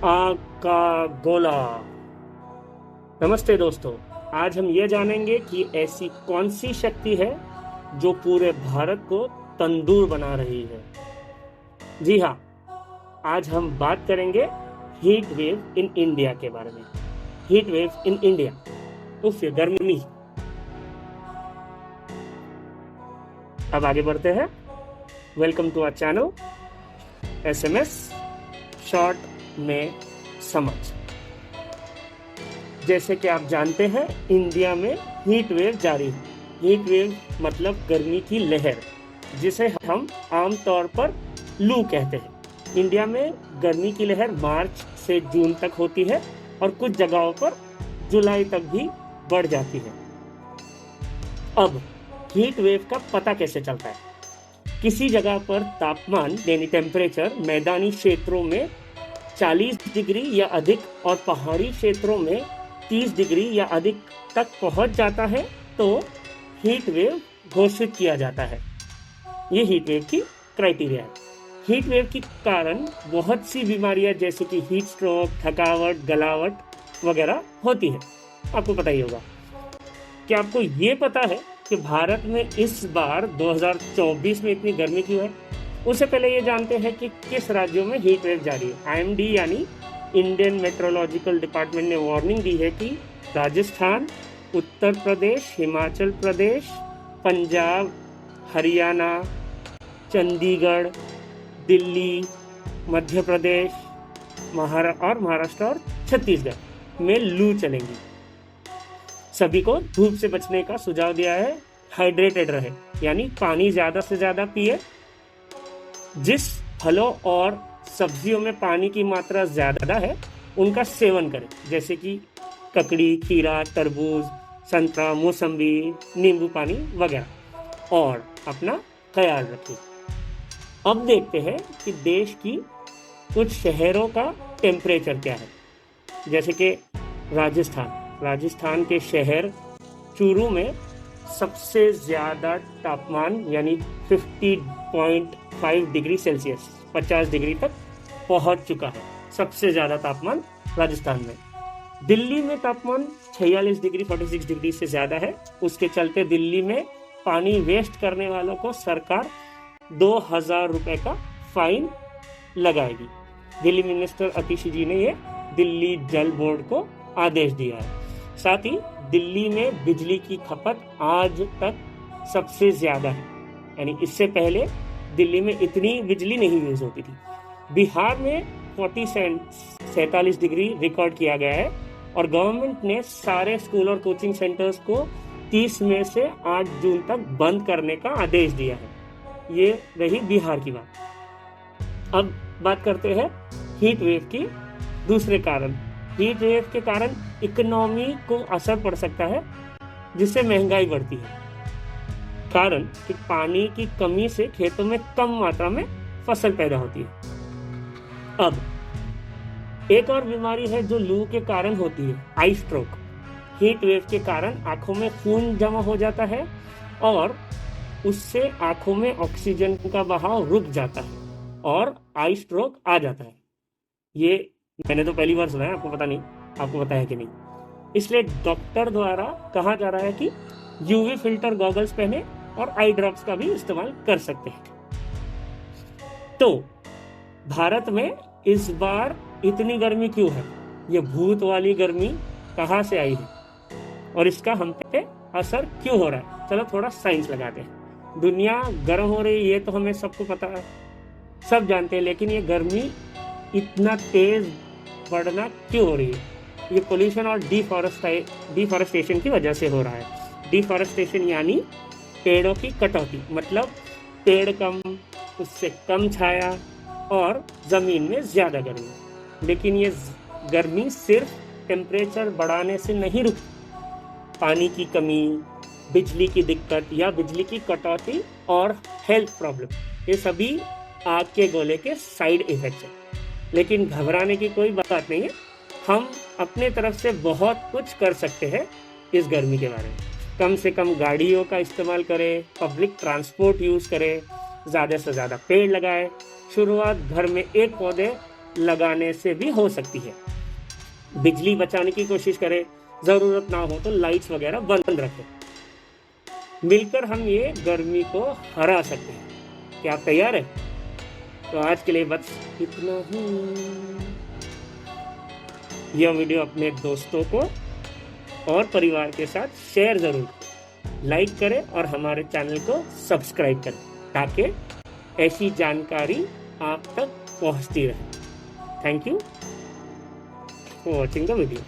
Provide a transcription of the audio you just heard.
आग का गोला। नमस्ते दोस्तों, आज हम ये जानेंगे कि ऐसी कौन सी शक्ति है जो पूरे भारत को तंदूर बना रही है। जी हाँ, आज हम बात करेंगे हीट वेव इन इंडिया के बारे में। हीट वेव इन इंडिया, उफ गर्मी। अब आगे बढ़ते हैं। Welcome to our channel SMS short में समझ। जैसे कि आप जानते हैं, इंडिया में हीट वेव जारी है। हीट वेव मतलब गर्मी की लहर, जिसे हम आमतौर पर लू कहते हैं। इंडिया में गर्मी की लहर मार्च से जून तक होती है और कुछ जगहों पर जुलाई तक भी बढ़ जाती है। अब हीट वेव का पता कैसे चलता है? किसी जगह पर तापमान यानी टेम्परेचर मैदानी क्षेत्रों में 40 डिग्री या अधिक और पहाड़ी क्षेत्रों में 30 डिग्री या अधिक तक पहुंच जाता है तो हीट वेव घोषित किया जाता है। ये हीट वेव की क्राइटेरिया है। हीट वेव के कारण बहुत सी बीमारियां जैसे कि हीट स्ट्रोक, थकावट, गलावट वगैरह होती है। आपको पता ही होगा। क्या आपको ये पता है कि भारत में इस बार 2024 में इतनी गर्मी क्यों है? उससे पहले ये जानते हैं कि किस राज्यों में हीट वेव जारी है। आईएमडी यानी इंडियन मेट्रोलॉजिकल डिपार्टमेंट ने वार्निंग दी है कि राजस्थान, उत्तर प्रदेश, हिमाचल प्रदेश, पंजाब, हरियाणा, चंडीगढ़, दिल्ली, मध्य प्रदेश और महाराष्ट्र और छत्तीसगढ़ में लू चलेंगी। सभी को धूप से बचने का सुझाव दिया है। हाइड्रेटेड रहे, यानी पानी ज्यादा से ज्यादा पिए। जिस फलों और सब्जियों में पानी की मात्रा ज्यादा है उनका सेवन करें, जैसे कि ककड़ी, खीरा, तरबूज, संतरा, मौसम्बी, नींबू पानी वगैरह, और अपना ख्याल रखें। अब देखते हैं कि देश की कुछ शहरों का टेम्परेचर क्या है। जैसे कि राजस्थान के शहर चूरू में सबसे ज्यादा तापमान यानी 50.5 डिग्री सेल्सियस 50 डिग्री तक पहुंच चुका है। सबसे ज्यादा तापमान राजस्थान में। दिल्ली में तापमान 46 डिग्री 46 डिग्री से ज्यादा है। उसके चलते दिल्ली में पानी वेस्ट करने वालों को सरकार 2000 रुपए का फाइन लगाएगी। दिल्ली मिनिस्टर आतिशी जी ने ये दिल्ली जल बोर्ड को आदेश दिया है। साथ ही दिल्ली में बिजली की खपत आज तक सबसे ज्यादा है, यानी इससे पहले दिल्ली में इतनी बिजली नहीं यूज होती थी। बिहार में 47 डिग्री रिकॉर्ड किया गया है और गवर्नमेंट ने सारे स्कूल और कोचिंग सेंटर्स को 30 मई से 8 जून तक बंद करने का आदेश दिया है। ये रही बिहार की बात। अब बात करते हैं हीट वेव की दूसरे कारण। हीट वेव के कारण इकोनॉमी को असर पड़ सकता है, जिससे महंगाई बढ़ती है। कारण कि पानी की कमी से खेतों में कम मात्रा में फसल पैदा होती है। अब एक और बीमारी है जो लू के कारण होती है, आई स्ट्रोक। हीट वेव के कारण आंखों में खून जमा हो जाता है और उससे आंखों में ऑक्सीजन का बहाव रुक जाता है और आई स्ट्रोक आ जाता है। ये मैंने तो पहली बार सुना है, आपको पता नहीं, आपको पता है कि नहीं। इसलिए डॉक्टर द्वारा कहा जा रहा है कि यूवी फिल्टर गॉगल्स पहने और आई ड्रॉप्स का भी इस्तेमाल कर सकते हैं। तो भारत में इस बार इतनी गर्मी क्यों है? ये भूत वाली गर्मी कहाँ से आई है और इसका हम पे असर क्यों हो रहा है? चलो थोड़ा साइंस लगाते हैं। दुनिया गर्म हो रही है, ये तो हमें सबको पता है, सब जानते हैं। लेकिन ये गर्मी इतना तेज बढ़ना क्यों हो रही है? ये पोल्यूशन और डिफॉरेस्टेशन की वजह से हो रहा है। डिफॉरेस्टेशन यानी पेड़ों की कटौती, मतलब पेड़ कम, उससे कम छाया और जमीन में ज्यादा गर्मी। लेकिन ये गर्मी सिर्फ टेम्परेचर बढ़ाने से नहीं रुकती। पानी की कमी, बिजली की दिक्कत या बिजली की कटौती और हेल्थ प्रॉब्लम, ये सभी आग के गोले के साइड इफेक्ट्स हैं। लेकिन घबराने की कोई बात नहीं है। हम अपने तरफ से बहुत कुछ कर सकते हैं इस गर्मी के बारे में। कम से कम गाड़ियों का इस्तेमाल करें, पब्लिक ट्रांसपोर्ट यूज़ करें, ज़्यादा से ज़्यादा पेड़ लगाएं। शुरुआत घर में एक पौधे लगाने से भी हो सकती है। बिजली बचाने की कोशिश करें, जरूरत ना हो तो लाइट्स वगैरह बंद रखें। मिलकर हम ये गर्मी को हरा सकते हैं। क्या आप तैयार है? तो आज के लिए बस इतना ही। यह वीडियो अपने दोस्तों को और परिवार के साथ शेयर जरूर करें, लाइक करें और हमारे चैनल को सब्सक्राइब करें ताकि ऐसी जानकारी आप तक पहुंचती रहे। Thank you for watching the video.